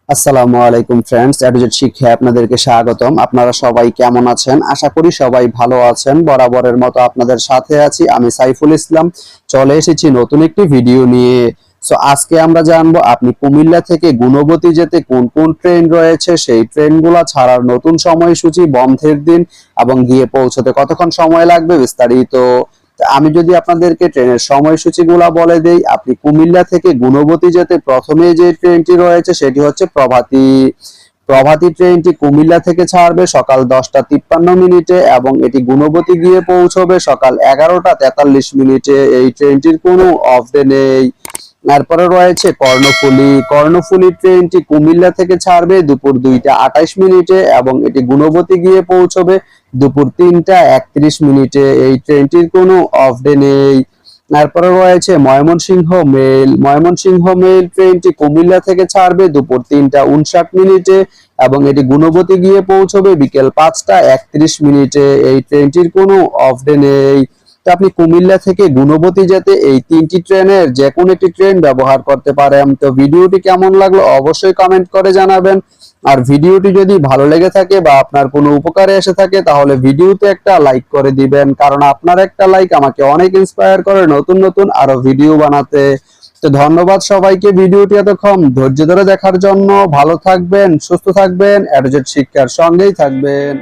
আসসালামু আলাইকুম ফ্রেন্ডস, এডুজেট শিক্ষায় আপনাদেরকে স্বাগতম। আপনারা সবাই কেমন আছেন? আশা করি সবাই ভালো আছেন। বরাবরের মতো আপনাদের সাথে আছি আমি সাইফুল ইসলাম। চলে এসেছি নতুন একটি ভিডিও নিয়ে। আজকে আমরা জানবো আপনি কুমিল্লা থেকে গুণবতী যেতে কোন কোন ট্রেন রয়েছে, সেই ট্রেনগুলো ছাড়ার নতুন সময়সূচি, বন্ধের দিন এবং গিয়ে পৌঁছতে কতক্ষণ সময় লাগবে বিস্তারিত। আমি যদি আপনাদেরকে ট্রেনের সময়সূচিগুলো বলে দেই, আপনি কুমিল্লা থেকে গুণবতী যেতে প্রথমে যে ট্রেনটি রয়েছে সেটি হচ্ছে প্রভাতী। প্রভাতী ট্রেনটি কুমিল্লা থেকে ছাড়বে সকাল 10:53 এবং এটি গুণবতী গিয়ে পৌঁছবে সকাল 11:43। এই ট্রেনটির কোনো অফ ডে নেই। তারপরে রয়েছে কর্ণফুলী। কর্ণফুলী ট্রেনটি কুমিল্লা থেকে ছাড়বে দুপুর 2:28 এবং এটি গুণবতী গিয়ে পৌঁছবে দুপুর 3:31। এই ট্রেনটির কোনো অফ ডে নেই। তারপরে রয়েছে ময়মনসিংহ মেল। ময়মনসিংহ মেল ট্রেনটি কুমিল্লা থেকে ছাড়বে দুপুর 3:59 এবং এটি গুণবতী গিয়ে পৌঁছবে বিকেল 5:31। এই ট্রেনটির কোনো অফ ডে নেই। তো আপনি কুমিল্লা থেকে গুণবতী যেতে এই তিনটি ট্রেনের যে কোনো একটি ট্রেন ব্যবহার করতে পারেন। তো ভিডিওটি কেমন লাগলো অবশ্যই কমেন্ট করে জানাবেন। আর ভিডিওটি যদি ভালো লেগে থাকে বা আপনার কোনো উপকারে এসে থাকে তাহলে ভিডিওতে একটা লাইক করে দিবেন, কারণ আপনার একটা লাইক আমাকে অনেক ইন্সপায়ার করে নতুন নতুন আরো ভিডিও বানাতে। তো ধন্যবাদ সবাইকে ভিডিওটি এতক্ষণ ধৈর্য ধরে দেখার জন্য। ভালো থাকবেন, সুস্থ থাকবেন, এডুজেট শিক্ষার সঙ্গেই থাকবেন।